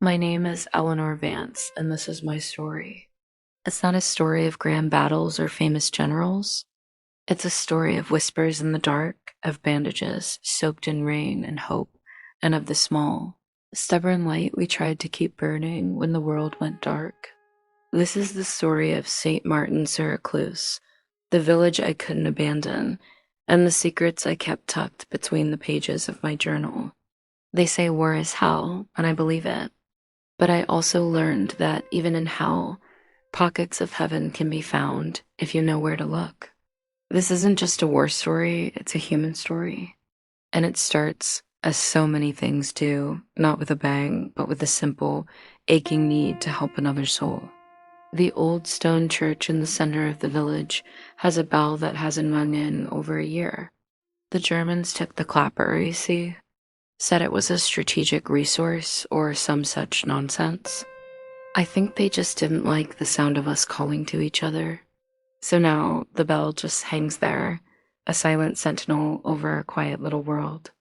My name is Eleanor Vance, and this is my story. It's not a story of grand battles or famous generals. It's a story of whispers in the dark, of bandages soaked in rain and hope, and of the small, stubborn light we tried to keep burning when the world went dark. This is the story of St. Martin sur Recluse, the village I couldn't abandon, and the secrets I kept tucked between the pages of my journal. They say war is hell, and I believe it. But I also learned that even in hell, pockets of heaven can be found if you know where to look. This isn't just a war story, it's a human story. And it starts, as so many things do, not with a bang, but with a simple, aching need to help another soul. The old stone church in the center of the village has a bell that hasn't rung in over a year. The Germans took the clapper, you see, said it was a strategic resource or some such nonsense. I think they just didn't like the sound of us calling to each other. So now the bell just hangs there, a silent sentinel over our quiet little world.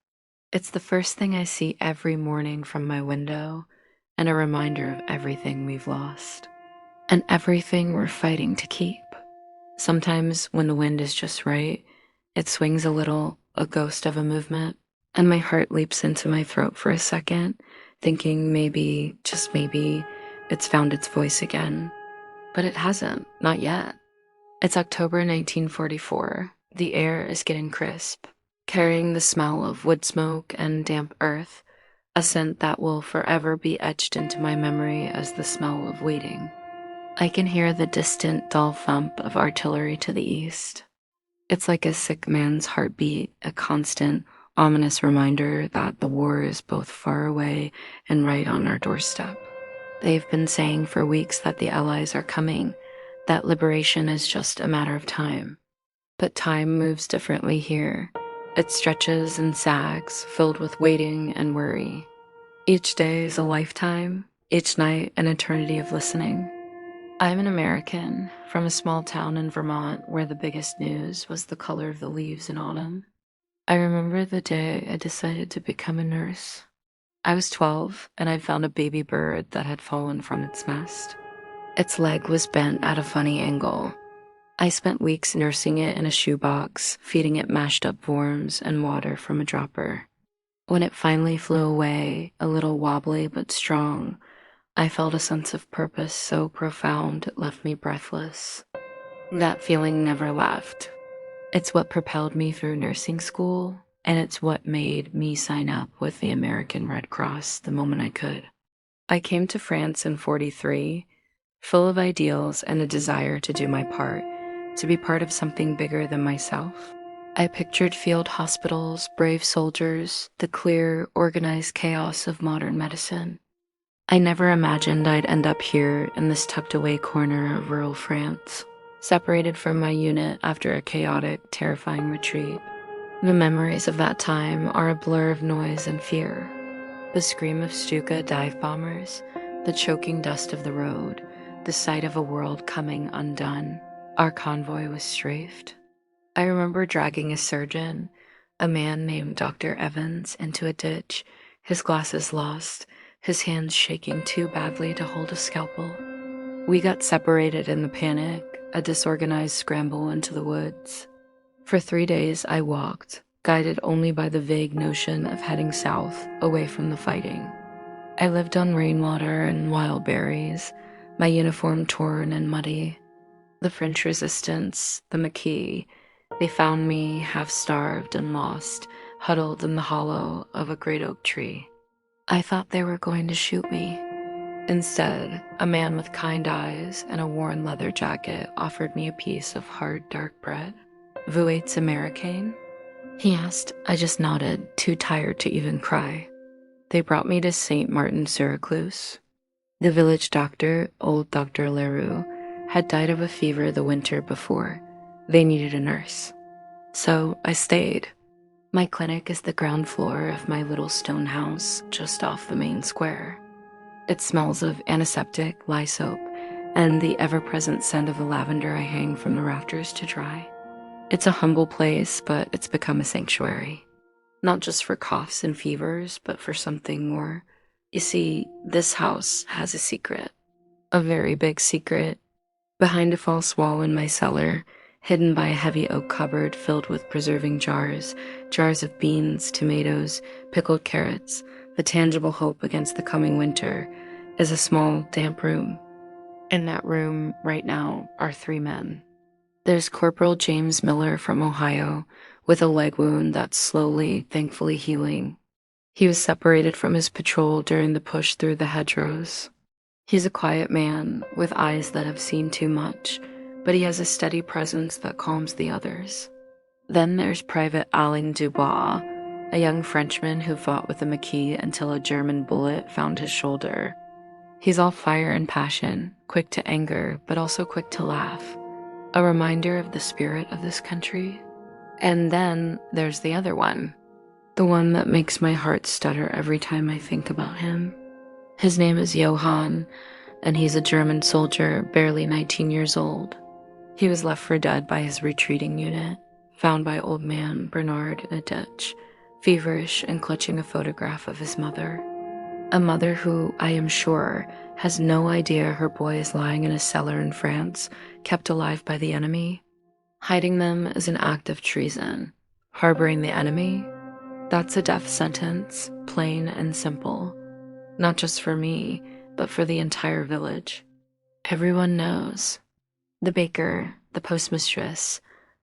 It's the first thing I see every morning from my window, and a reminder of everything we've lost, and everything we're fighting to keep. Sometimes when the wind is just right, it swings a little, a ghost of a movement, and my heart leaps into my throat for a second, thinking maybe, just maybe, it's found its voice again. But it hasn't, not yet. It's October 1944. The air is getting crisp, carrying the smell of wood smoke and damp earth, a scent that will forever be etched into my memory as the smell of waiting. I can hear the distant dull thump of artillery to the east. It's like a sick man's heartbeat, a constant, ominous reminder that the war is both far away and right on our doorstep. They've been saying for weeks that the Allies are coming, that liberation is just a matter of time. But time moves differently here. It stretches and sags, filled with waiting and worry. Each day is a lifetime, each night an eternity of listening. I'm an American from a small town in Vermont where the biggest news was the color of the leaves in autumn. I remember the day I decided to become a nurse. I was 12 and I found a baby bird that had fallen from its nest. Its leg was bent at a funny angle. I spent weeks nursing it in a shoebox, feeding it mashed up worms and water from a dropper. When it finally flew away, a little wobbly but strong, I felt a sense of purpose so profound it left me breathless. That feeling never left. It's what propelled me through nursing school, and it's what made me sign up with the American Red Cross the moment I could. I came to France in 43, full of ideals and a desire to do my part, to be part of something bigger than myself. I pictured field hospitals, brave soldiers, the clear, organized chaos of modern medicine. I never imagined I'd end up here in this tucked away corner of rural France, separated from my unit after a chaotic, terrifying retreat. The memories of that time are a blur of noise and fear. The scream of Stuka dive bombers, the choking dust of the road, the sight of a world coming undone. Our convoy was strafed. I remember dragging a surgeon, a man named Dr. Evans, into a ditch, his glasses lost, his hands shaking too badly to hold a scalpel. We got separated in the panic, a disorganized scramble into the woods. For 3 days I walked, guided only by the vague notion of heading south, away from the fighting. I lived on rainwater and wild berries, my uniform torn and muddy. The French resistance, the Maquis, they found me half-starved and lost, huddled in the hollow of a great oak tree. I thought they were going to shoot me. Instead, a man with kind eyes and a worn leather jacket offered me a piece of hard, dark bread. Vous êtes Américain? He asked. I just nodded, too tired to even cry. They brought me to St. Martin sur Recluse. The village doctor, old Dr. Leroux, had died of a fever the winter before. They needed a nurse. So I stayed. My clinic is the ground floor of my little stone house just off the main square. It smells of antiseptic, lye soap, and the ever-present scent of the lavender I hang from the rafters to dry. It's a humble place, but it's become a sanctuary. Not just for coughs and fevers, but for something more You see, this house has a secret, a very big secret, behind a false wall in my cellar, hidden by a heavy oak cupboard filled with preserving jars, jars of beans, tomatoes, pickled carrots, the tangible hope against the coming winter, is a small, damp room. In that room, right now, are 3 men. There's Corporal James Miller from Ohio, with a leg wound that's slowly, thankfully healing. He was separated from his patrol during the push through the hedgerows. He's a quiet man with eyes that have seen too much, but he has a steady presence that calms the others. Then there's Private Alain Dubois, a young Frenchman who fought with a Maquis until a German bullet found his shoulder. He's all fire and passion, quick to anger, but also quick to laugh, a reminder of the spirit of this country. And then there's the other one, the one that makes my heart stutter every time I think about him. His name is Johann, and he's a German soldier, barely 19 years old. He was left for dead by his retreating unit, found by old man Bernard in a ditch, feverish and clutching a photograph of his mother. A mother who, I am sure, has no idea her boy is lying in a cellar in France, kept alive by the enemy. Hiding them is an act of treason. Harboring the enemy? That's a death sentence, plain and simple. Not just for me, but for the entire village. Everyone knows. The baker, the postmistress,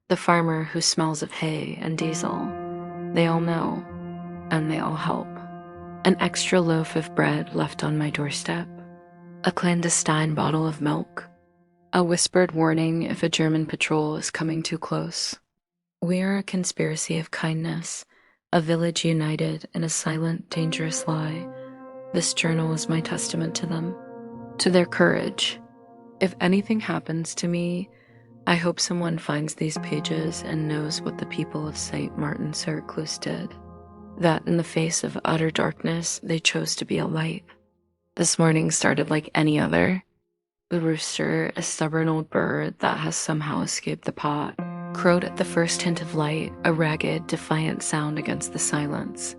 the farmer who smells of hay and diesel. They all know, and they all help. An extra loaf of bread left on my doorstep. A clandestine bottle of milk. A whispered warning if a German patrol is coming too close. We are a conspiracy of kindness, a village united in a silent, dangerous lie. This journal is my testament to them, to their courage. If anything happens to me, I hope someone finds these pages and knows what the people of St. Martin-sur-Recluse did. That in the face of utter darkness, they chose to be a light. This morning started like any other. The rooster, a stubborn old bird that has somehow escaped the pot, crowed at the first hint of light, a ragged, defiant sound against the silence.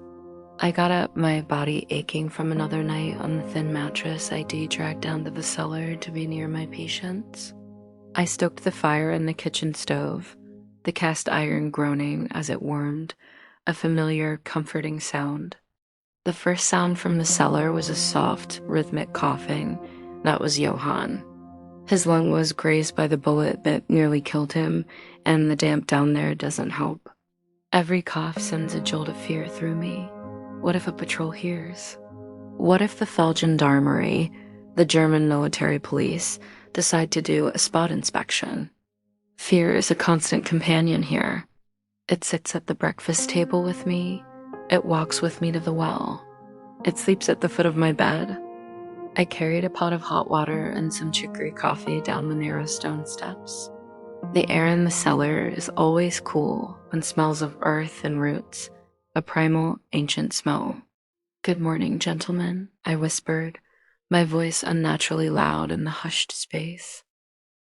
I got up, my body aching from another night on the thin mattress I dragged down to the cellar to be near my patients. I stoked the fire in the kitchen stove, the cast iron groaning as it warmed, a familiar, comforting sound. The first sound from the cellar was a soft, rhythmic coughing. That was Johann. His lung was grazed by the bullet that nearly killed him, and the damp down there doesn't help. Every cough sends a jolt of fear through me. What if a patrol hears? What if the Feldgendarmerie, the German military police, decide to do a spot inspection? Fear is a constant companion here. It sits at the breakfast table with me. It walks with me to the well. It sleeps at the foot of my bed. I carried a pot of hot water and some chicory coffee down the narrow stone steps. The air in the cellar is always cool and smells of earth and roots, a primal, ancient smell. "Good morning, gentlemen," I whispered, my voice unnaturally loud in the hushed space.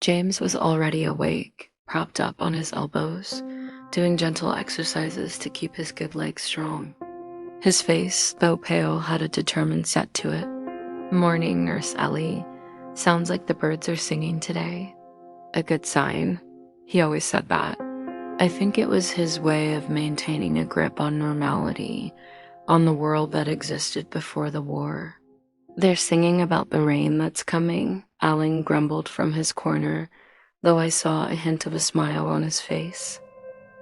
James was already awake, propped up on his elbows, doing gentle exercises to keep his good legs strong. His face, though pale, had a determined set to it. "Morning, Nurse Ellie. Sounds like the birds are singing today." A good sign. He always said that. I think it was his way of maintaining a grip on normality, on the world that existed before the war. "They're singing about the rain that's coming," Alan grumbled from his corner, though I saw a hint of a smile on his face.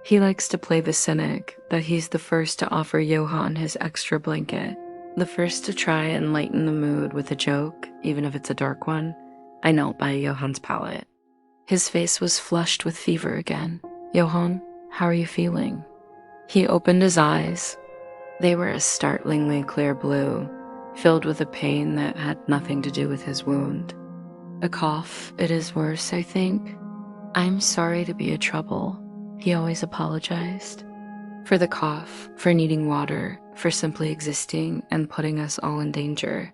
He likes to play the cynic, that he's the first to offer Johann his extra blanket, the first to try and lighten the mood with a joke, even if it's a dark one. I knelt by Johann's pallet. His face was flushed with fever again. "Johann, how are you feeling?" He opened his eyes. They were a startlingly clear blue, filled with a pain that had nothing to do with his wound. "A cough, it is worse, I think." "I'm sorry to be a trouble," he always apologized. For the cough, for needing water, for simply existing and putting us all in danger.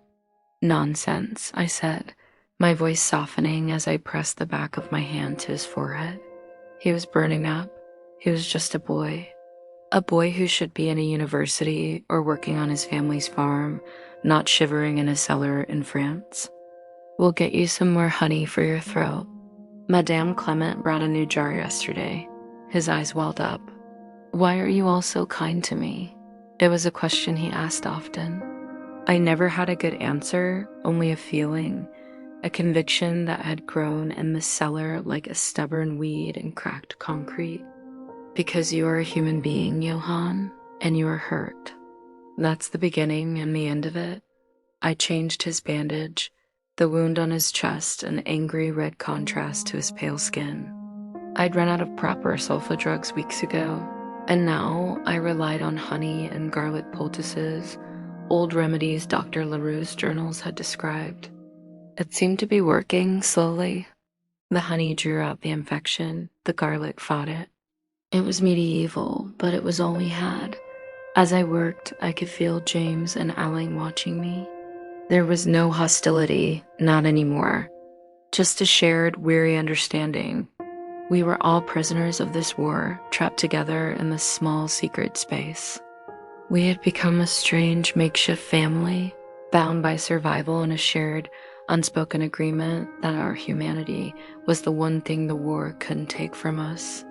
"Nonsense," I said, my voice softening as I pressed the back of my hand to his forehead. He was burning up. He was just a boy. A boy who should be in a university or working on his family's farm, not shivering in a cellar in France. We'll get you some more honey for your throat. Madame Clement brought a new jar yesterday. His eyes welled up. Why are you all so kind to me? It was a question he asked often. I never had a good answer, only a feeling, a conviction that had grown in the cellar like a stubborn weed in cracked concrete. Because you are a human being, Johann, and you are hurt. That's the beginning and the end of it. I changed his bandage, the wound on his chest an angry red contrast to his pale skin. I'd run out of proper sulfa drugs weeks ago, and now I relied on honey and garlic poultices, old remedies Dr. LaRue's journals had described. It seemed to be working slowly. The honey drew out the infection, the garlic fought it. It was medieval, but it was all we had. As I worked, I could feel James and Alan watching me. There was no hostility, not anymore. Just a shared, weary understanding. We were all prisoners of this war, trapped together in this small, secret space. We had become a strange makeshift family, bound by survival and a shared, unspoken agreement that our humanity was the one thing the war couldn't take from us.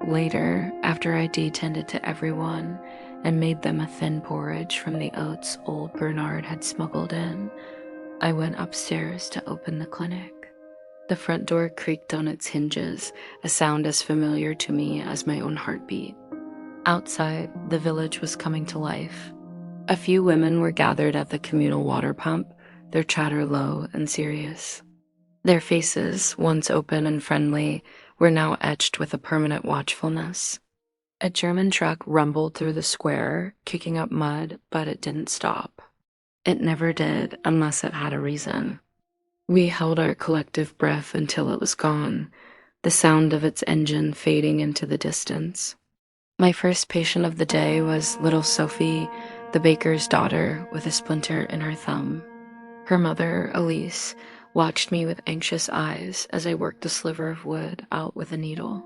Later, after I tended to everyone and made them a thin porridge from the oats old Bernard had smuggled in, I went upstairs to open the clinic. The front door creaked on its hinges, a sound as familiar to me as my own heartbeat. Outside, the village was coming to life. A few women were gathered at the communal water pump, their chatter low and serious. Their faces, once open and friendly, were now etched with a permanent watchfulness. A German truck rumbled through the square, kicking up mud, but it didn't stop. It never did unless it had a reason. We held our collective breath until it was gone, the sound of its engine fading into the distance. My first patient of the day was little Sophie, the baker's daughter, with a splinter in her thumb. Her mother, Elise, watched me with anxious eyes as I worked the sliver of wood out with a needle.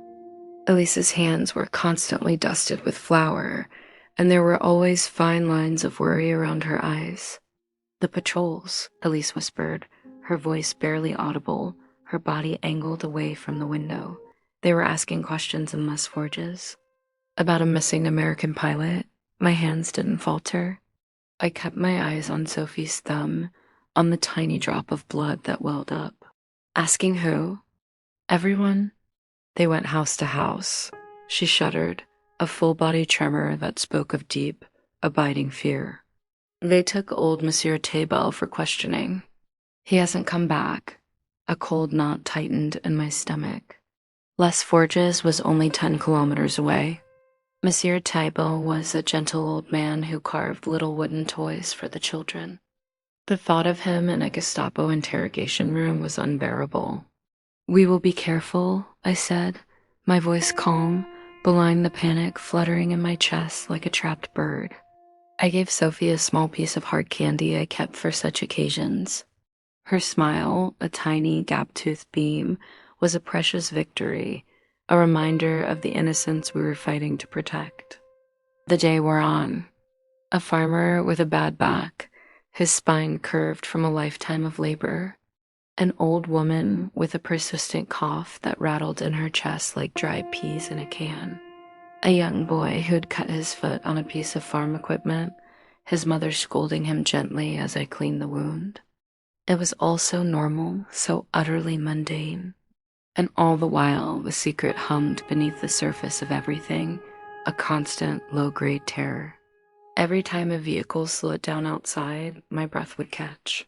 Elise's hands were constantly dusted with flour, and there were always fine lines of worry around her eyes. The patrols, Elise whispered, her voice barely audible, her body angled away from the window. They were asking questions in Les Forges. About a missing American pilot, my hands didn't falter. I kept my eyes on Sophie's thumb, on the tiny drop of blood that welled up. Asking who? Everyone. They went house to house. She shuddered, a full-body tremor that spoke of deep, abiding fear. They took old Monsieur Taybell for questioning. He hasn't come back. A cold knot tightened in my stomach. Les Forges was only 10 kilometers away. Monsieur Taybell was a gentle old man who carved little wooden toys for the children. The thought of him in a Gestapo interrogation room was unbearable. We will be careful, I said, my voice calm, belying the panic fluttering in my chest like a trapped bird. I gave Sophie a small piece of hard candy I kept for such occasions. Her smile, a tiny gap-toothed beam, was a precious victory, a reminder of the innocence we were fighting to protect. The day wore on. A farmer with a bad back, his spine curved from a lifetime of labor. An old woman with a persistent cough that rattled in her chest like dried peas in a can. A young boy who'd cut his foot on a piece of farm equipment, his mother scolding him gently as I cleaned the wound. It was all so normal, so utterly mundane. And all the while, the secret hummed beneath the surface of everything, a constant, low-grade terror. Every time a vehicle slowed down outside, my breath would catch.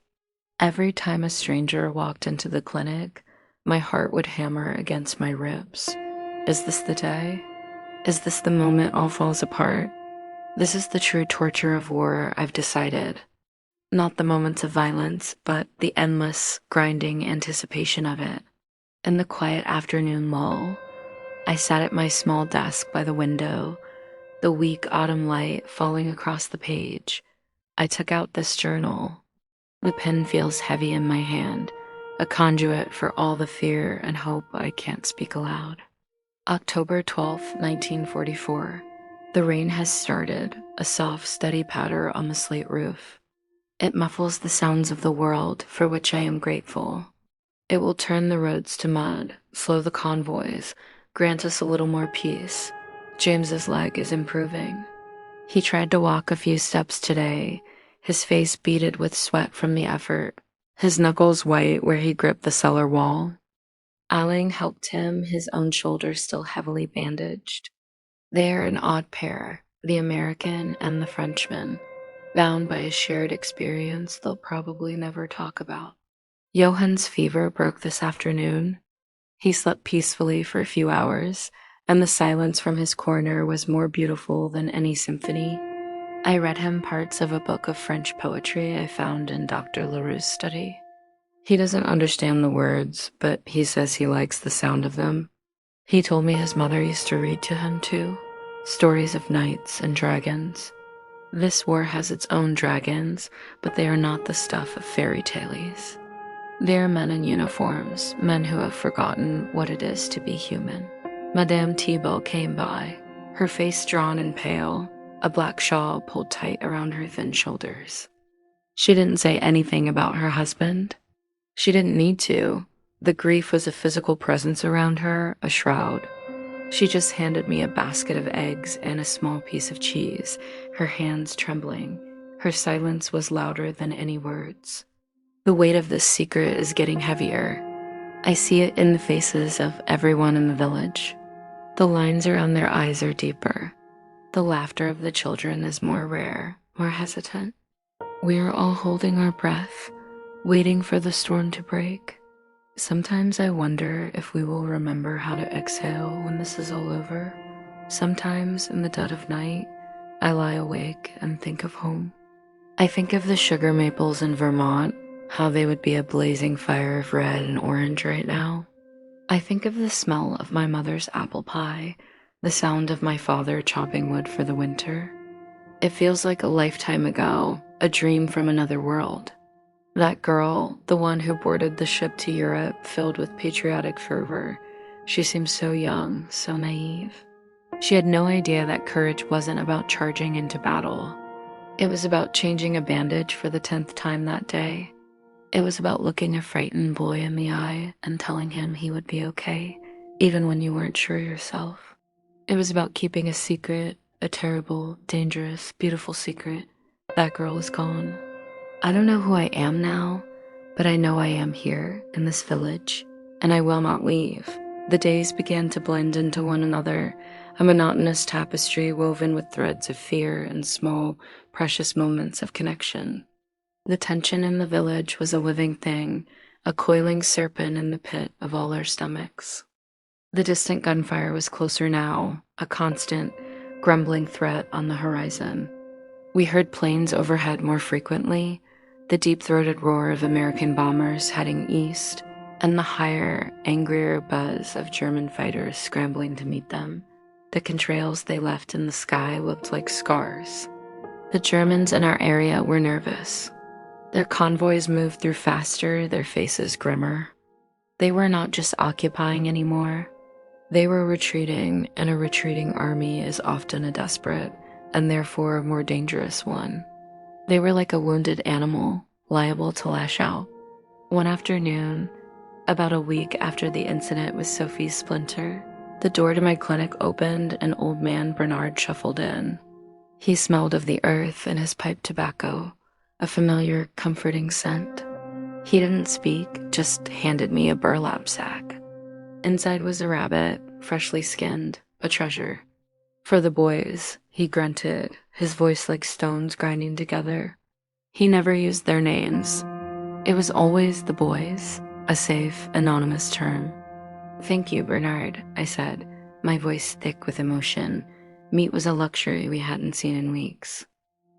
Every time a stranger walked into the clinic, my heart would hammer against my ribs. Is this the day? Is this the moment all falls apart? This is the true torture of war, I've decided. Not the moments of violence, but the endless, grinding anticipation of it. In the quiet afternoon lull, I sat at my small desk by the window, the weak autumn light falling across the page. I took out this journal. The pen feels heavy in my hand, a conduit for all the fear and hope I can't speak aloud. October 12th, 1944. The rain has started, a soft, steady patter on the slate roof. It muffles the sounds of the world, for which I am grateful. It will turn the roads to mud, slow the convoys, grant us a little more peace. James's leg is improving. He tried to walk a few steps today, his face beaded with sweat from the effort, his knuckles white where he gripped the cellar wall. Aling helped him, his own shoulder still heavily bandaged. They are an odd pair, the American and the Frenchman, bound by a shared experience they'll probably never talk about. Johann's fever broke this afternoon. He slept peacefully for a few hours, and the silence from his corner was more beautiful than any symphony. I read him parts of a book of French poetry I found in Dr. Leroux's study. He doesn't understand the words, but he says he likes the sound of them. He told me his mother used to read to him too, stories of knights and dragons. This war has its own dragons, but they are not the stuff of fairy tales. They are men in uniforms, men who have forgotten what it is to be human. Madame Thibault came by, her face drawn and pale, a black shawl pulled tight around her thin shoulders. She didn't say anything about her husband. She didn't need to. The grief was a physical presence around her, a shroud. She just handed me a basket of eggs and a small piece of cheese, her hands trembling. Her silence was louder than any words. The weight of this secret is getting heavier. I see it in the faces of everyone in the village. The lines around their eyes are deeper. The laughter of the children is more rare, more hesitant. We are all holding our breath, waiting for the storm to break. Sometimes I wonder if we will remember how to exhale when this is all over. Sometimes in the dead of night, I lie awake and think of home. I think of the sugar maples in Vermont, how they would be a blazing fire of red and orange right now. I think of the smell of my mother's apple pie, the sound of my father chopping wood for the winter. It feels like a lifetime ago, a dream from another world. That girl, the one who boarded the ship to Europe filled with patriotic fervor, she seemed so young, so naive. She had no idea that courage wasn't about charging into battle. It was about changing a bandage for the 10th time that day. It was about looking a frightened boy in the eye and telling him he would be okay, even when you weren't sure yourself. It was about keeping a secret, a terrible, dangerous, beautiful secret. That girl is gone. I don't know who I am now, but I know I am here in this village, and I will not leave. The days began to blend into one another, a monotonous tapestry woven with threads of fear and small, precious moments of connection. The tension in the village was a living thing, a coiling serpent in the pit of all our stomachs. The distant gunfire was closer now, a constant, grumbling threat on the horizon. We heard planes overhead more frequently, the deep-throated roar of American bombers heading east, and the higher, angrier buzz of German fighters scrambling to meet them. The contrails they left in the sky looked like scars. The Germans in our area were nervous. Their convoys moved through faster, their faces grimmer. They were not just occupying anymore. They were retreating, and a retreating army is often a desperate, and therefore a more dangerous one. They were like a wounded animal, liable to lash out. One afternoon, about a week after the incident with Sophie's splinter, the door to my clinic opened and old man Bernard shuffled in. He smelled of the earth and his pipe tobacco, a familiar, comforting scent. He didn't speak, just handed me a burlap sack. Inside was a rabbit, freshly skinned, a treasure. For the boys, he grunted, his voice like stones grinding together. He never used their names. It was always the boys, a safe, anonymous term. "Thank you, Bernard," I said, my voice thick with emotion. Meat was a luxury we hadn't seen in weeks.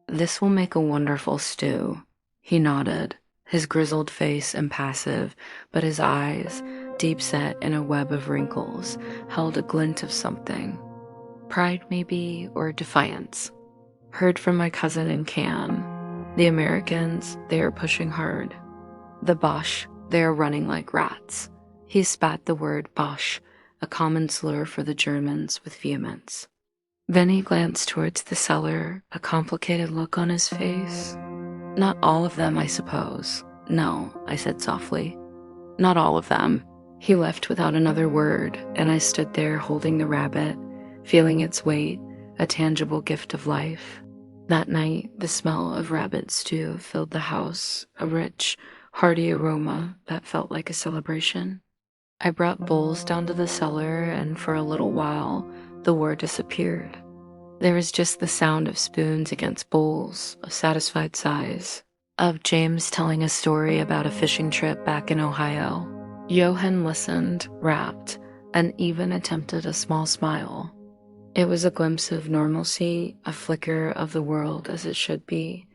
"This will make a wonderful stew." He nodded, his grizzled face impassive, but his eyes, deep set in a web of wrinkles, held a glint of something. Pride, maybe, or defiance. Heard from my cousin in Cannes. The Americans, they are pushing hard. The Boche, they are running like rats. He spat the word Boche, a common slur for the Germans, with vehemence. Then he glanced towards the cellar, a complicated look on his face. Not all of them, I suppose. No, I said softly. Not all of them. He left without another word, and I stood there holding the rabbit, feeling its weight, a tangible gift of life. That night, the smell of rabbit stew filled the house, a rich, hearty aroma that felt like a celebration. I brought bowls down to the cellar, and for a little while, the war disappeared. There was just the sound of spoons against bowls, of satisfied sighs, of James telling a story about a fishing trip back in Ohio. Johan listened, rapt, and even attempted a small smile. It was a glimpse of normalcy, a flicker of the world as it should be.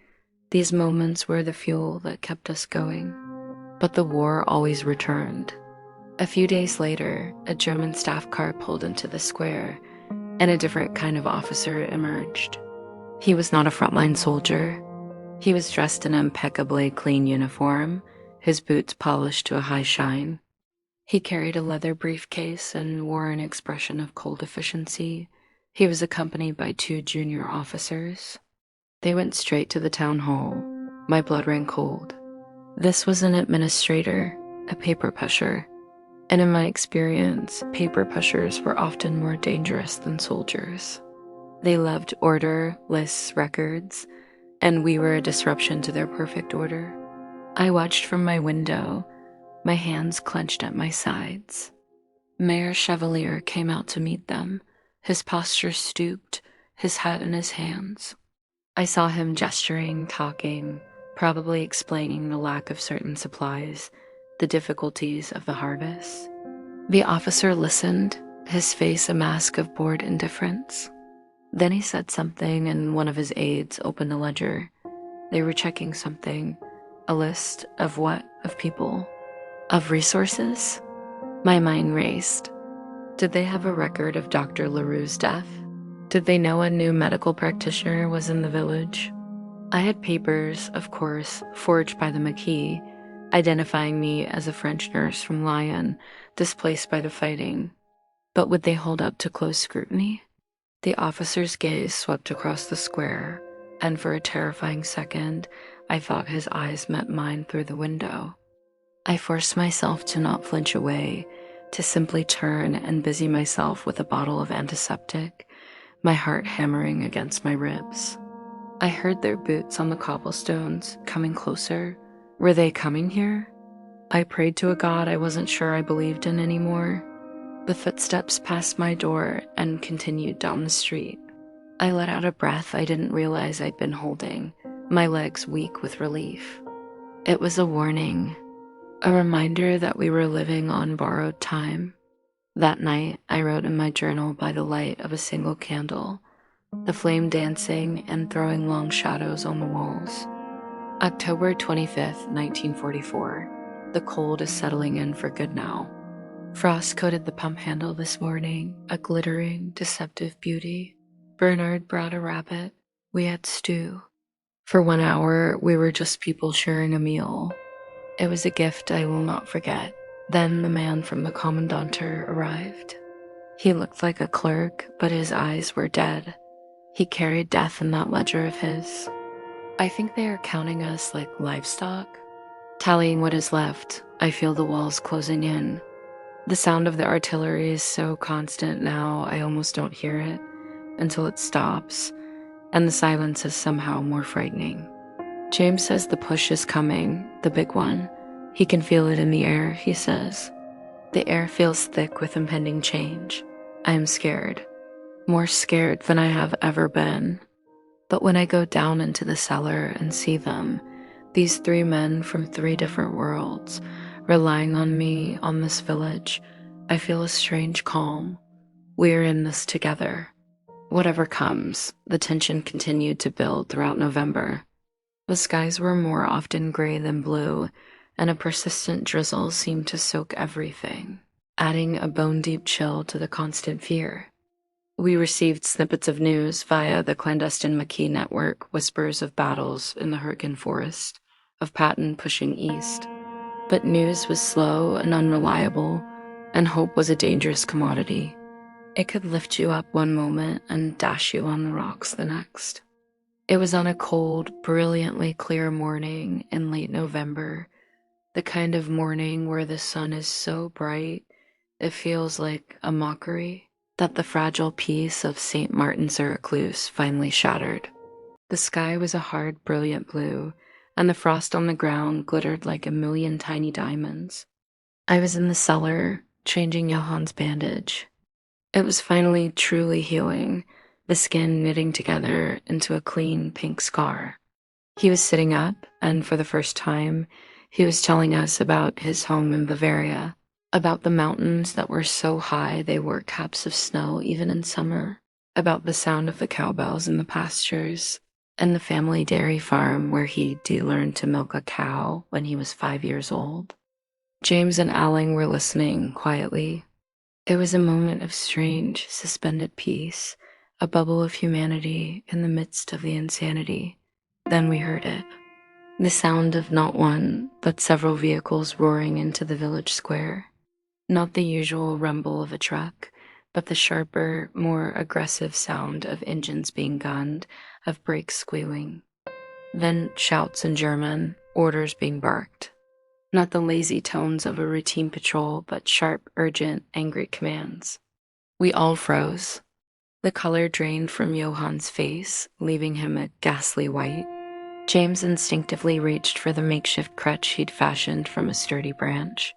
These moments were the fuel that kept us going. But the war always returned. A few days later, a German staff car pulled into the square, and a different kind of officer emerged. He was not a frontline soldier. He was dressed in an impeccably clean uniform, his boots polished to a high shine. He carried a leather briefcase and wore an expression of cold efficiency. He was accompanied by 2 junior officers. They went straight to the town hall. My blood ran cold. This was an administrator, a paper pusher. And in my experience, paper pushers were often more dangerous than soldiers. They loved order, lists, records, and we were a disruption to their perfect order. I watched from my window, my hands clenched at my sides. Mayor Chevalier came out to meet them, his posture stooped, his hat in his hands. I saw him gesturing, talking, probably explaining the lack of certain supplies, the difficulties of the harvest. The officer listened, his face a mask of bored indifference. Then he said something, and one of his aides opened a ledger. They were checking something, a list of what? Of people? Of resources? My mind raced. Did they have a record of Dr. LaRue's death? Did they know a new medical practitioner was in the village? I had papers, of course, forged by the Maquis, identifying me as a French nurse from Lyon, displaced by the fighting. But would they hold up to close scrutiny? The officer's gaze swept across the square, and for a terrifying second, I thought his eyes met mine through the window. I forced myself to not flinch away, to simply turn and busy myself with a bottle of antiseptic, my heart hammering against my ribs. I heard their boots on the cobblestones, coming closer. Were they coming here? I prayed to a God I wasn't sure I believed in anymore. The footsteps passed my door and continued down the street. I let out a breath I didn't realize I'd been holding, my legs weak with relief. It was a warning, a reminder that we were living on borrowed time. That night, I wrote in my journal by the light of a single candle, the flame dancing and throwing long shadows on the walls. October 25th, 1944. The cold is settling in for good now. Frost coated the pump handle this morning, a glittering, deceptive beauty. Bernard brought a rabbit. We had stew. For 1 hour, we were just people sharing a meal. It was a gift I will not forget. Then the man from the commandanter arrived. He looked like a clerk, but his eyes were dead. He carried death in that ledger of his. I think they are counting us like livestock. Tallying what is left, I feel the walls closing in. The sound of the artillery is so constant now I almost don't hear it until it stops, and the silence is somehow more frightening. James says the push is coming, the big one. He can feel it in the air, he says. The air feels thick with impending change. I am scared, more scared than I have ever been. But when I go down into the cellar and see them, these 3 men from 3 different worlds, relying on me, on this village, I feel a strange calm. We are in this together. Whatever comes, the tension continued to build throughout November. The skies were more often gray than blue, and a persistent drizzle seemed to soak everything, adding a bone-deep chill to the constant fear. We received snippets of news via the clandestine Maquis network, whispers of battles in the Hurricane Forest, of Patton pushing east. But news was slow and unreliable, and hope was a dangerous commodity. It could lift you up one moment and dash you on the rocks the next. It was on a cold, brilliantly clear morning in late November, the kind of morning where the sun is so bright it feels like a mockery that the fragile peace of St. Martin's recluse finally shattered. The sky was a hard, brilliant blue, and the frost on the ground glittered like a million tiny diamonds. I was in the cellar, changing Johan's bandage. It was finally truly healing, the skin knitting together into a clean pink scar. He was sitting up, and for the first time, he was telling us about his home in Bavaria, about the mountains that were so high they wore caps of snow even in summer, about the sound of the cowbells in the pastures, and the family dairy farm where he learned to milk a cow when he was 5 years old. James and Alling were listening quietly. It was a moment of strange, suspended peace, a bubble of humanity in the midst of the insanity. Then we heard it. The sound of not one, but several vehicles roaring into the village square. Not the usual rumble of a truck, but the sharper, more aggressive sound of engines being gunned, of brakes squealing. Then shouts in German, orders being barked. Not the lazy tones of a routine patrol, but sharp, urgent, angry commands. We all froze. The color drained from Johan's face, leaving him a ghastly white. James instinctively reached for the makeshift crutch he'd fashioned from a sturdy branch.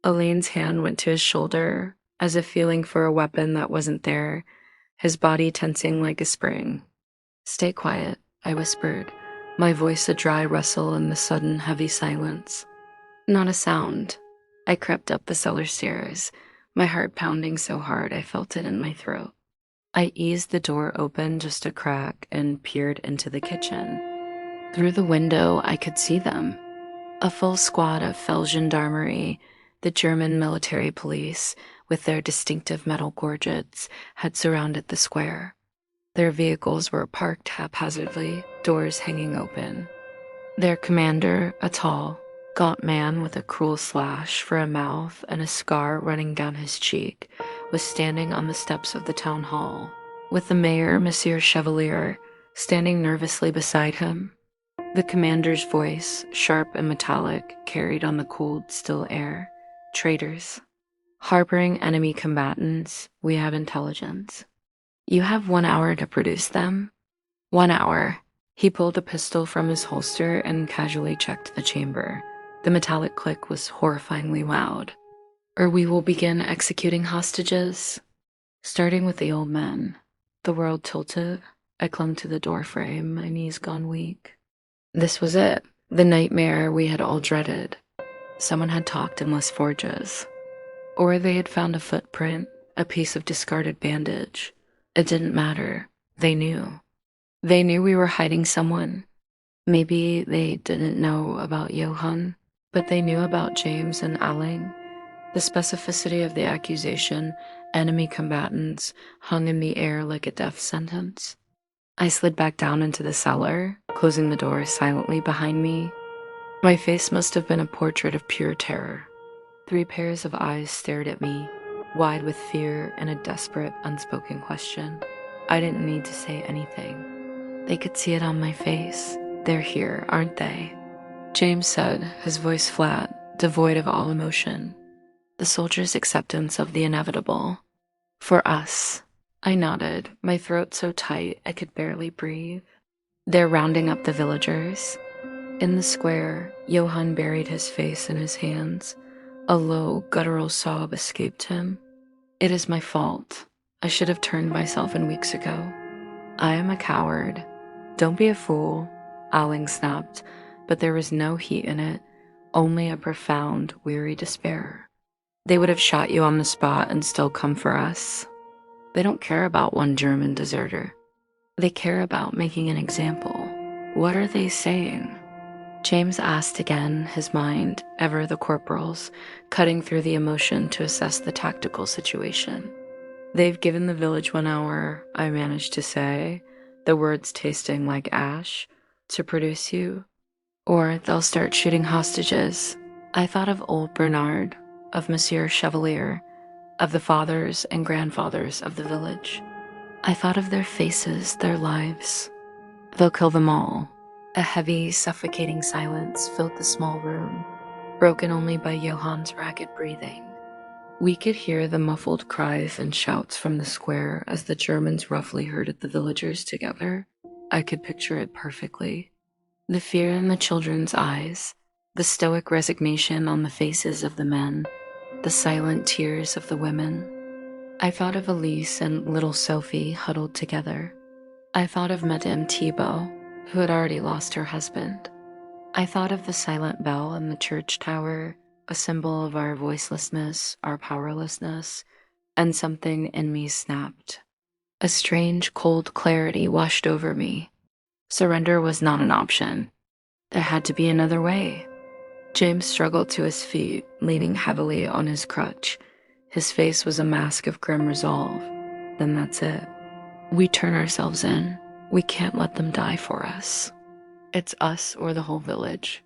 Elaine's hand went to his shoulder, as if feeling for a weapon that wasn't there, his body tensing like a spring. "Stay quiet," I whispered, my voice a dry rustle in the sudden heavy silence. Not a sound. I crept up the cellar stairs, my heart pounding so hard I felt it in my throat. I eased the door open just a crack and peered into the kitchen. Through the window, I could see them. A full squad of Feldgendarmerie, the German military police, with their distinctive metal gorgets, had surrounded the square. Their vehicles were parked haphazardly, doors hanging open. Their commander, a tall, gaunt man with a cruel slash for a mouth and a scar running down his cheek, was standing on the steps of the town hall, with the mayor, Monsieur Chevalier, standing nervously beside him. The commander's voice, sharp and metallic, carried on the cold, still air. "Traitors. Harboring enemy combatants, we have intelligence. You have 1 hour to produce them." 1 hour. He pulled a pistol from his holster and casually checked the chamber. The metallic click was horrifyingly loud. "Or we will begin executing hostages." Starting with the old man. The world tilted. I clung to the door frame, my knees gone weak. This was it, the nightmare we had all dreaded. Someone had talked in Les Forges. Or they had found a footprint, a piece of discarded bandage. It didn't matter. They knew. They knew we were hiding someone. Maybe they didn't know about Johann, but they knew about James and Alling. The specificity of the accusation, enemy combatants, hung in the air like a death sentence. I slid back down into the cellar, closing the door silently behind me. My face must have been a portrait of pure terror. 3 pairs of eyes stared at me, wide with fear and a desperate, unspoken question. I didn't need to say anything. They could see it on my face. "They're here, aren't they?" James said, his voice flat, devoid of all emotion. "The soldiers' acceptance of the inevitable. For us." I nodded, my throat so tight I could barely breathe. "They're rounding up the villagers." In the square, Johann buried his face in his hands. A low, guttural sob escaped him. "It is my fault. I should have turned myself in weeks ago. I am a coward." "Don't be a fool," Alling snapped, but there was no heat in it, only a profound, weary despair. "They would have shot you on the spot and still come for us. They don't care about one German deserter. They care about making an example. What are they saying?" James asked again, his mind, ever the corporal's, cutting through the emotion to assess the tactical situation. "They've given the village 1 hour," I managed to say, the words tasting like ash, "to produce you. Or they'll start shooting hostages." I thought of old Bernard, of Monsieur Chevalier, of the fathers and grandfathers of the village. I thought of their faces, their lives. They'll kill them all. A heavy, suffocating silence filled the small room, broken only by Johann's ragged breathing. We could hear the muffled cries and shouts from the square as the Germans roughly herded the villagers together. I could picture it perfectly. The fear in the children's eyes, the stoic resignation on the faces of the men, the silent tears of the women. I thought of Elise and little Sophie huddled together. I thought of Madame Thibault, who had already lost her husband. I thought of the silent bell in the church tower, a symbol of our voicelessness, our powerlessness, and something in me snapped. A strange, cold clarity washed over me. Surrender was not an option. There had to be another way. James struggled to his feet, leaning heavily on his crutch. His face was a mask of grim resolve. Then that's it. We turn ourselves in. We can't let them die for us. It's us or the whole village.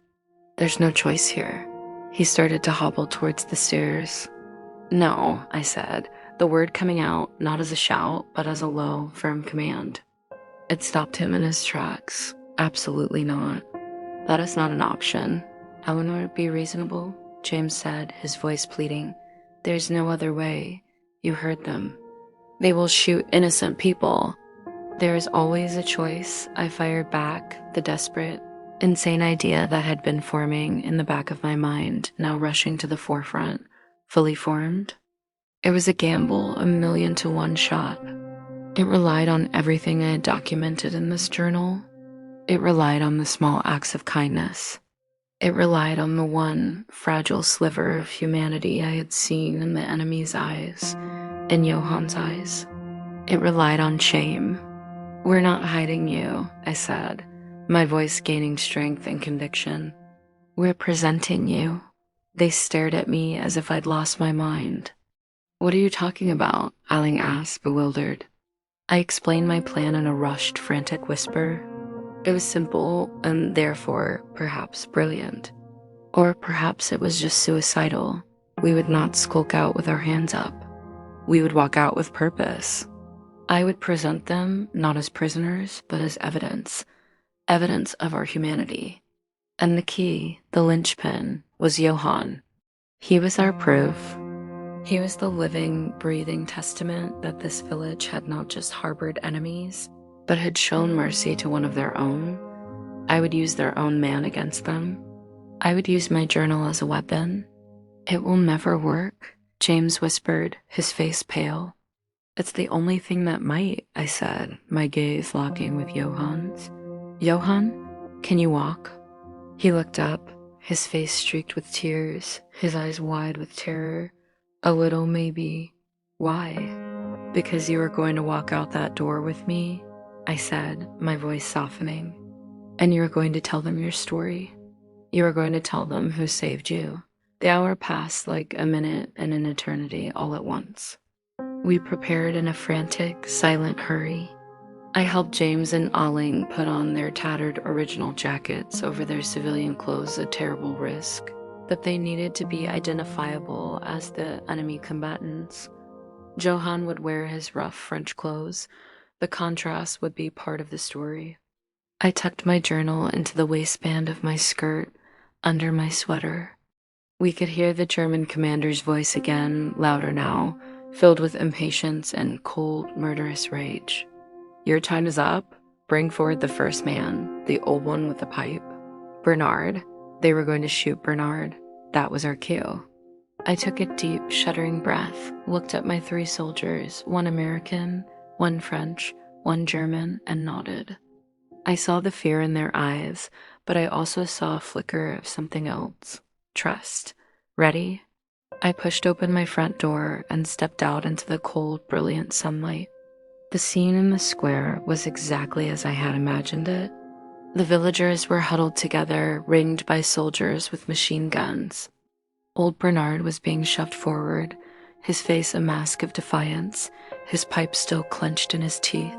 There's no choice here. He started to hobble towards the stairs. No, I said, the word coming out not as a shout, but as a low, firm command. It stopped him in his tracks. Absolutely not. That is not an option. Eleanor, be reasonable, James said, his voice pleading. There's no other way. You heard them. They will shoot innocent people. There is always a choice, I fired back, the desperate, insane idea that had been forming in the back of my mind, now rushing to the forefront, fully formed. It was a gamble, 1,000,000 to 1 shot. It relied on everything I had documented in this journal. It relied on the small acts of kindness. It relied on the one fragile sliver of humanity I had seen in the enemy's eyes, in Johann's eyes. It relied on shame. We're not hiding you, I said, my voice gaining strength and conviction. We're presenting you. They stared at me as if I'd lost my mind. What are you talking about? Aling asked, bewildered. I explained my plan in a rushed, frantic whisper. It was simple and therefore perhaps brilliant. Or perhaps it was just suicidal. We would not skulk out with our hands up. We would walk out with purpose. I would present them not as prisoners, but as evidence. Evidence of our humanity. And the key, the linchpin, was Johann. He was our proof. He was the living, breathing testament that this village had not just harbored enemies, but had shown mercy to one of their own. I would use their own man against them. I would use my journal as a weapon. It will never work, James whispered, his face pale. It's the only thing that might, I said, my gaze locking with Johann's. Johann, can you walk? He looked up, his face streaked with tears, his eyes wide with terror. A little, maybe. Why? Because you were going to walk out that door with me, I said, my voice softening. And you were going to tell them your story. You were going to tell them who saved you. The hour passed like a minute and an eternity all at once. We prepared in a frantic, silent hurry. I helped James and Aling put on their tattered original jackets over their civilian clothes, a terrible risk, that they needed to be identifiable as the enemy combatants. Johann would wear his rough French clothes. The contrast would be part of the story. I tucked my journal into the waistband of my skirt, under my sweater. We could hear the German commander's voice again, louder now, filled with impatience and cold, murderous rage. Your time is up. Bring forward the first man, the old one with the pipe. Bernard. They were going to shoot Bernard. That was our cue. I took a deep, shuddering breath, looked at my 3 soldiers, 1 American, 1 French, 1 German, and nodded. I saw the fear in their eyes, but I also saw a flicker of something else. Trust. Ready? I pushed open my front door and stepped out into the cold, brilliant sunlight. The scene in the square was exactly as I had imagined it. The villagers were huddled together, ringed by soldiers with machine guns. Old Bernard was being shoved forward, his face a mask of defiance, his pipe still clenched in his teeth.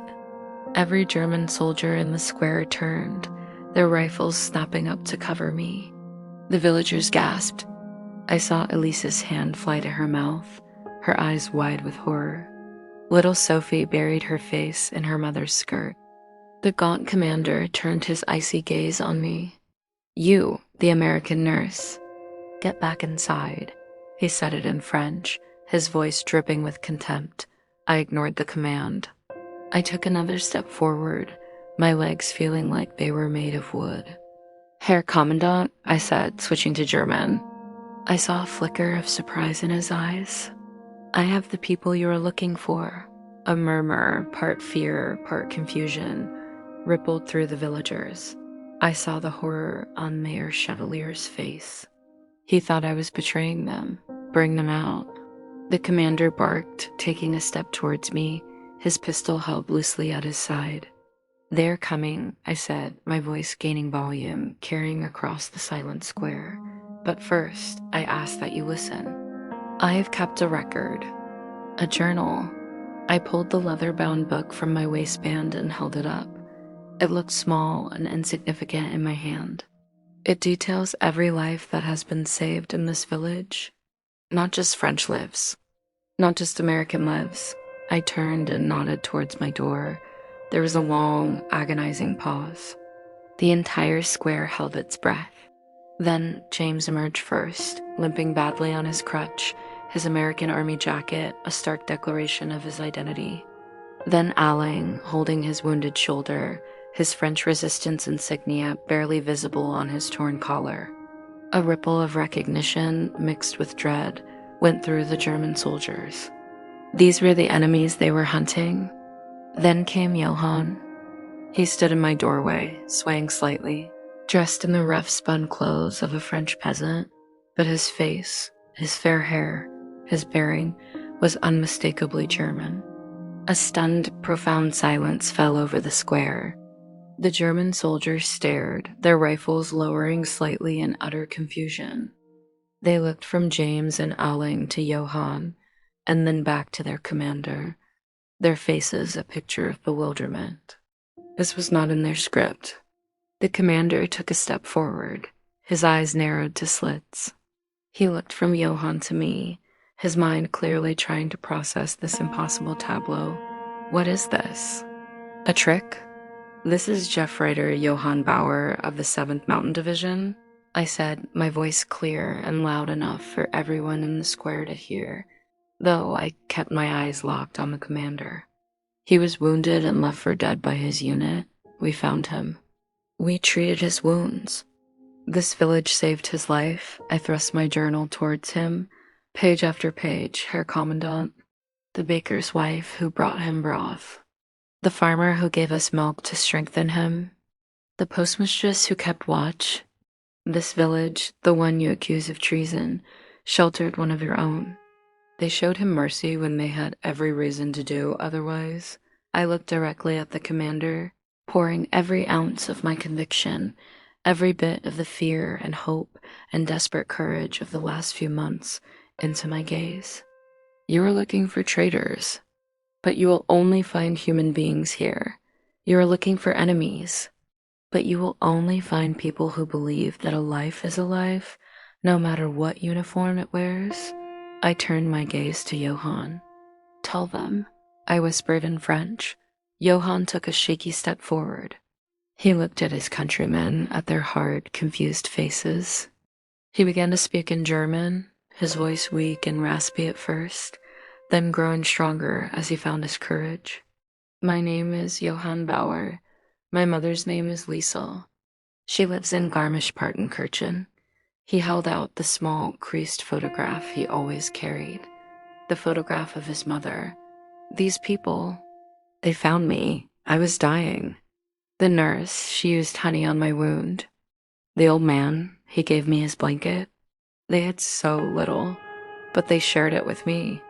Every German soldier in the square turned, their rifles snapping up to cover me. The villagers gasped. I saw Elise's hand fly to her mouth, her eyes wide with horror. Little Sophie buried her face in her mother's skirt. The gaunt commander turned his icy gaze on me. You, the American nurse. Get back inside. He said it in French, his voice dripping with contempt. I ignored the command. I took another step forward, my legs feeling like they were made of wood. Herr Kommandant, I said, switching to German. I saw a flicker of surprise in his eyes. I have the people you are looking for. A murmur, part fear, part confusion, rippled through the villagers. I saw the horror on Mayor Chevalier's face. He thought I was betraying them. Bring them out. The commander barked, taking a step towards me, his pistol held loosely at his side. They're coming, I said, my voice gaining volume, carrying across the silent square. But first, I ask that you listen. I have kept a record. A journal. I pulled the leather-bound book from my waistband and held it up. It looked small and insignificant in my hand. It details every life that has been saved in this village. Not just French lives. Not just American lives. I turned and nodded towards my door. There was a long, agonizing pause. The entire square held its breath. Then James emerged first, limping badly on his crutch, his American Army jacket a stark declaration of his identity. Then Alang, holding his wounded shoulder, his French resistance insignia barely visible on his torn collar. A ripple of recognition, mixed with dread, went through the German soldiers. These were the enemies they were hunting. Then came Johann. He stood in my doorway, swaying slightly, dressed in the rough spun clothes of a French peasant, but his face, his fair hair, his bearing was unmistakably German. A stunned, profound silence fell over the square. The German soldiers stared, their rifles lowering slightly in utter confusion. They looked from James and Alang to Johann, and then back to their commander, their faces a picture of bewilderment. This was not in their script. The commander took a step forward, his eyes narrowed to slits. He looked from Johann to me, his mind clearly trying to process this impossible tableau. What is this? A trick? This is Jeff Writer Johann Bauer of the 7th Mountain Division, I said, my voice clear and loud enough for everyone in the square to hear, though I kept my eyes locked on the commander. He was wounded and left for dead by his unit. We found him. We treated his wounds. This village saved his life. I thrust my journal towards him, page after page, Herr Kommandant. The baker's wife who brought him broth. The farmer who gave us milk to strengthen him. The postmistress who kept watch. This village, the one you accuse of treason, sheltered one of your own. They showed him mercy when they had every reason to do otherwise. I looked directly at the commander, pouring every ounce of my conviction, every bit of the fear and hope and desperate courage of the last few months into my gaze. You are looking for traitors, but you will only find human beings here. You are looking for enemies, but you will only find people who believe that a life is a life, no matter what uniform it wears. I turned my gaze to Johann. Tell them, I whispered in French. Johann took a shaky step forward. He looked at his countrymen, at their hard, confused faces. He began to speak in German, his voice weak and raspy at first, then growing stronger as he found his courage. My name is Johann Bauer. My mother's name is Liesel. She lives in Garmisch-Partenkirchen. He held out the small, creased photograph he always carried, the photograph of his mother. These people, they found me. I was dying. The nurse, she used honey on my wound. The old man, he gave me his blanket. They had so little, but they shared it with me.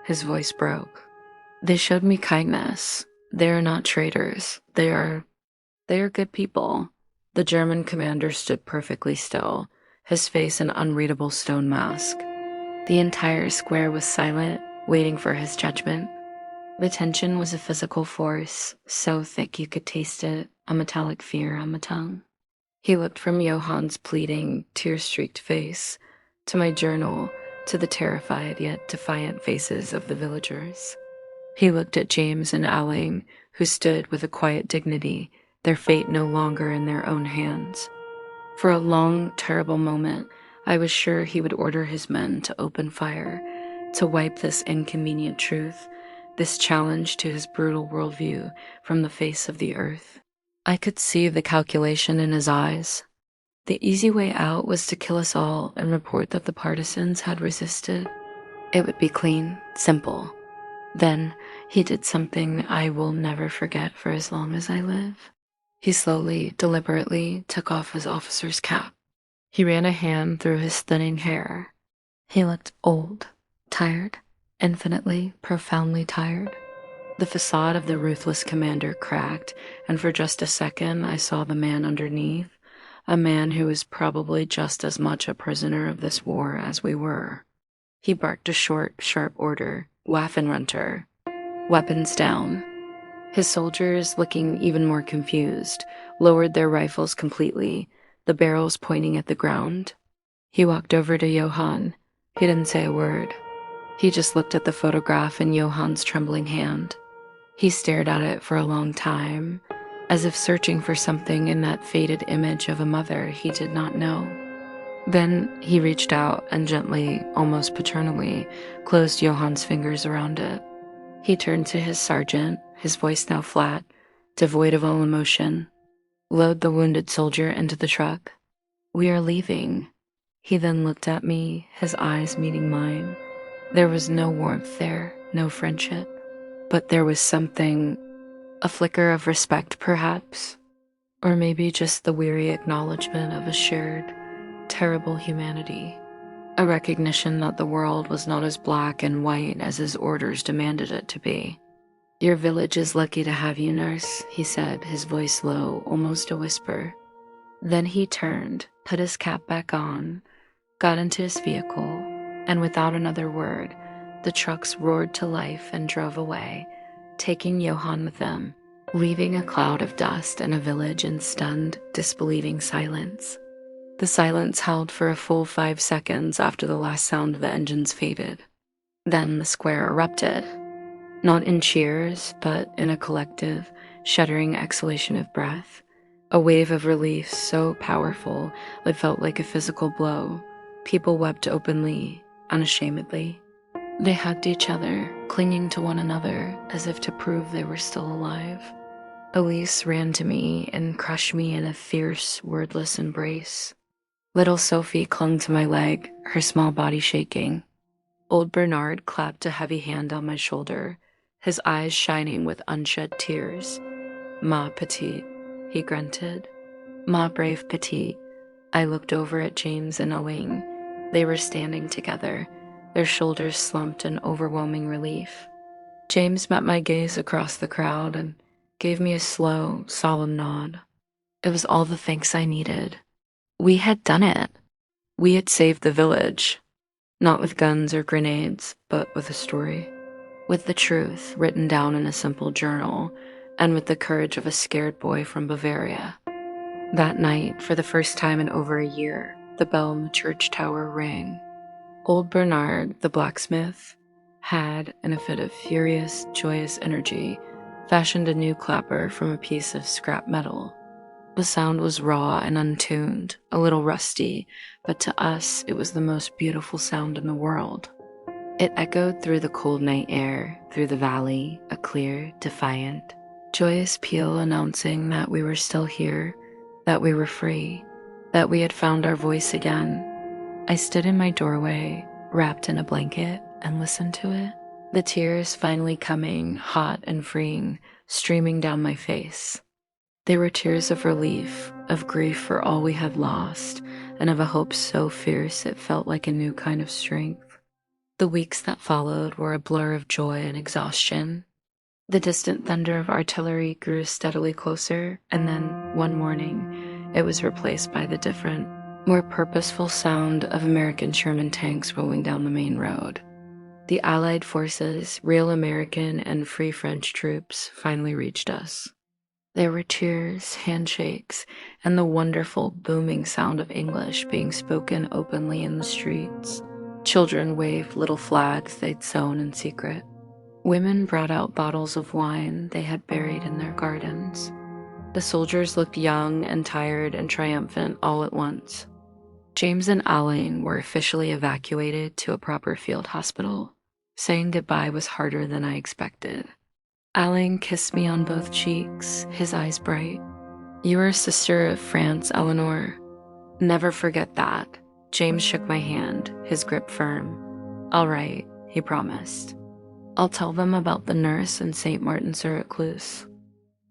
His voice broke. They showed me kindness. They are not traitors. They are good people. The German commander stood perfectly still, his face an unreadable stone mask. The entire square was silent, waiting for his judgment. The tension was a physical force, so thick you could taste it, a metallic fear on the tongue. He looked from Johann's pleading, tear-streaked face, to my journal, to the terrified yet defiant faces of the villagers. He looked at James and Alang, who stood with a quiet dignity, their fate no longer in their own hands. For a long, terrible moment, I was sure he would order his men to open fire, to wipe this inconvenient truth, this challenge to his brutal worldview from the face of the earth. I could see the calculation in his eyes. The easy way out was to kill us all and report that the partisans had resisted. It would be clean, simple. Then he did something I will never forget for as long as I live. He slowly, deliberately took off his officer's cap. He ran a hand through his thinning hair. He looked old, tired, infinitely, profoundly tired. The facade of the ruthless commander cracked, and for just a second I saw the man underneath, a man who was probably just as much a prisoner of this war as we were. He barked a short, sharp order, Waffenrunter, weapons down. His soldiers, looking even more confused, lowered their rifles completely, the barrels pointing at the ground. He walked over to Johann. He didn't say a word. He just looked at the photograph in Johann's trembling hand. He stared at it for a long time, as if searching for something in that faded image of a mother he did not know. Then he reached out and gently, almost paternally, closed Johann's fingers around it. He turned to his sergeant, his voice now flat, devoid of all emotion. "Load the wounded soldier into the truck. We are leaving." He then looked at me, his eyes meeting mine. There was no warmth there, no friendship. But there was something, a flicker of respect perhaps, or maybe just the weary acknowledgement of a shared, terrible humanity. A recognition that the world was not as black and white as his orders demanded it to be. "Your village is lucky to have you, nurse," he said, his voice low, almost a whisper. Then he turned, put his cap back on, got into his vehicle, and without another word, the trucks roared to life and drove away, taking Johann with them, leaving a cloud of dust and a village in stunned, disbelieving silence. The silence held for a full 5 seconds after the last sound of the engines faded. Then the square erupted, not in cheers, but in a collective, shuddering exhalation of breath, a wave of relief so powerful it felt like a physical blow. People wept openly, unashamedly. They hugged each other, clinging to one another as if to prove they were still alive. Elise ran to me and crushed me in a fierce, wordless embrace. Little Sophie clung to my leg, her small body shaking. Old Bernard clapped a heavy hand on my shoulder, his eyes shining with unshed tears. "Ma petite," he grunted. "Ma brave petite." I looked over at James and Owain. They were standing together, their shoulders slumped in overwhelming relief. James met my gaze across the crowd and gave me a slow, solemn nod. It was all the thanks I needed. We had done it. We had saved the village. Not with guns or grenades, but with a story. With the truth written down in a simple journal, and with the courage of a scared boy from Bavaria. That night, for the first time in over a year, the bell in the church tower rang. Old Bernard, the blacksmith, had, in a fit of furious, joyous energy, fashioned a new clapper from a piece of scrap metal. The sound was raw and untuned, a little rusty, but to us it was the most beautiful sound in the world. It echoed through the cold night air, through the valley, a clear, defiant, joyous peal announcing that we were still here, that we were free, that we had found our voice again. I stood in my doorway, wrapped in a blanket, and listened to it. The tears finally coming, hot and freeing, streaming down my face. They were tears of relief, of grief for all we had lost, and of a hope so fierce it felt like a new kind of strength. The weeks that followed were a blur of joy and exhaustion. The distant thunder of artillery grew steadily closer, and then, one morning, it was replaced by the different, more purposeful sound of American Sherman tanks rolling down the main road. The Allied forces, real American and Free French troops, finally reached us. There were tears, handshakes, and the wonderful booming sound of English being spoken openly in the streets. Children waved little flags they'd sewn in secret. Women brought out bottles of wine they had buried in their gardens. The soldiers looked young and tired and triumphant all at once. James and Aline were officially evacuated to a proper field hospital. Saying goodbye was harder than I expected. Aline kissed me on both cheeks, his eyes bright. "You are a sister of France, Eleanor." "Never forget that." James shook my hand, his grip firm. "All right," he promised. "I'll tell them about the nurse in St. Martin-sur-Ecluse.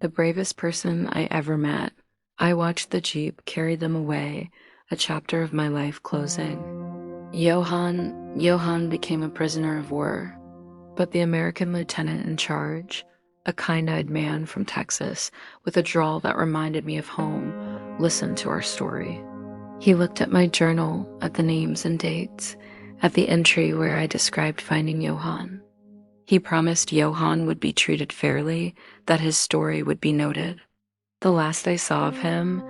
The bravest person I ever met. I watched the jeep carry them away, a chapter of my life closing. Johann became a prisoner of war, but the American lieutenant in charge, a kind-eyed man from Texas with a drawl that reminded me of home, listened to our story. He looked at my journal, at the names and dates, at the entry where I described finding Johann. He promised Johann would be treated fairly, that his story would be noted. The last I saw of him,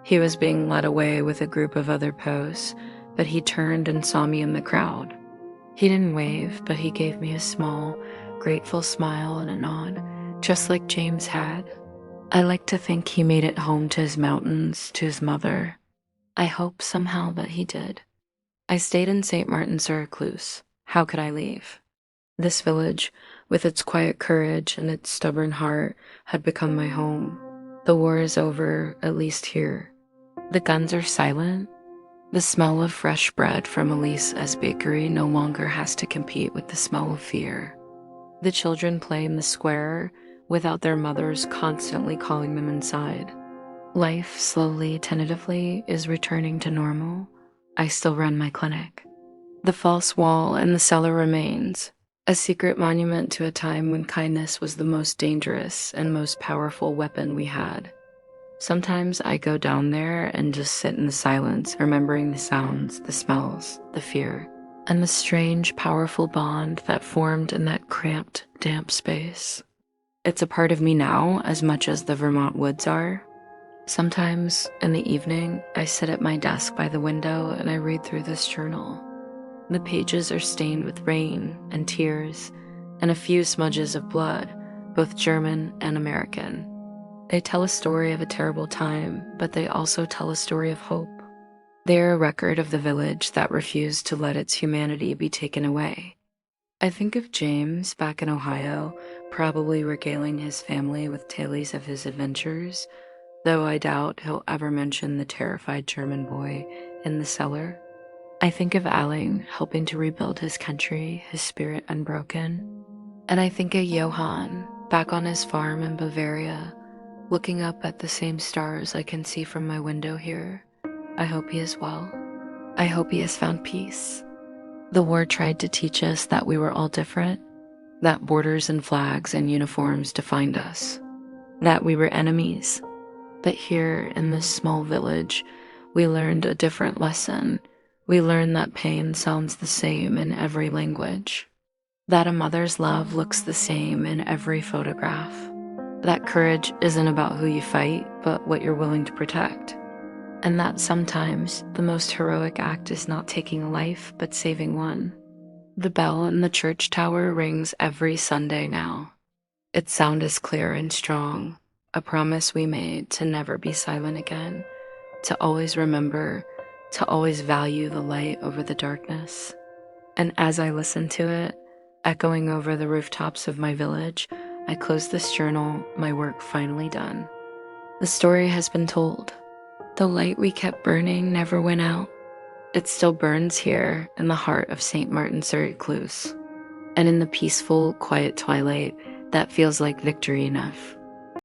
he was being led away with a group of other posts, but he turned and saw me in the crowd. He didn't wave, but he gave me a small, grateful smile and a nod, just like James had. I like to think he made it home to his mountains, to his mother. I hope somehow that he did. I stayed in St. Martin-sur-Ecluse. How could I leave? This village, with its quiet courage and its stubborn heart, had become my home. The war is over, at least here. The guns are silent. The smell of fresh bread from Elise's bakery no longer has to compete with the smell of fear. The children play in the square without their mothers constantly calling them inside. Life, slowly, tentatively, is returning to normal. I still run my clinic. The false wall in the cellar remains, a secret monument to a time when kindness was the most dangerous and most powerful weapon we had. Sometimes I go down there and just sit in the silence, remembering the sounds, the smells, the fear, and the strange, powerful bond that formed in that cramped, damp space. It's a part of me now as much as the Vermont woods are. Sometimes, in the evening, I sit at my desk by the window and I read through this journal. The pages are stained with rain and tears and a few smudges of blood, both German and American. They tell a story of a terrible time, but they also tell a story of hope. They are a record of the village that refused to let its humanity be taken away. I think of James back in Ohio, probably regaling his family with tales of his adventures, though I doubt he'll ever mention the terrified German boy in the cellar. I think of Aline helping to rebuild his country, his spirit unbroken. And I think of Johann back on his farm in Bavaria, looking up at the same stars I can see from my window here. I hope he is well. I hope he has found peace. The war tried to teach us that we were all different, that borders and flags and uniforms defined us, that we were enemies. But here in this small village, we learned a different lesson. We learned that pain sounds the same in every language, that a mother's love looks the same in every photograph, that courage isn't about who you fight, but what you're willing to protect, and that sometimes the most heroic act is not taking a life, but saving one. The bell in the church tower rings every Sunday now. Its sound is clear and strong, a promise we made to never be silent again, to always remember, to always value the light over the darkness. And as I listen to it, echoing over the rooftops of my village, I close this journal, my work finally done. The story has been told. The light we kept burning never went out. It still burns here in the heart of St. Martin-sur-Ecluse, and in the peaceful, quiet twilight that feels like victory enough.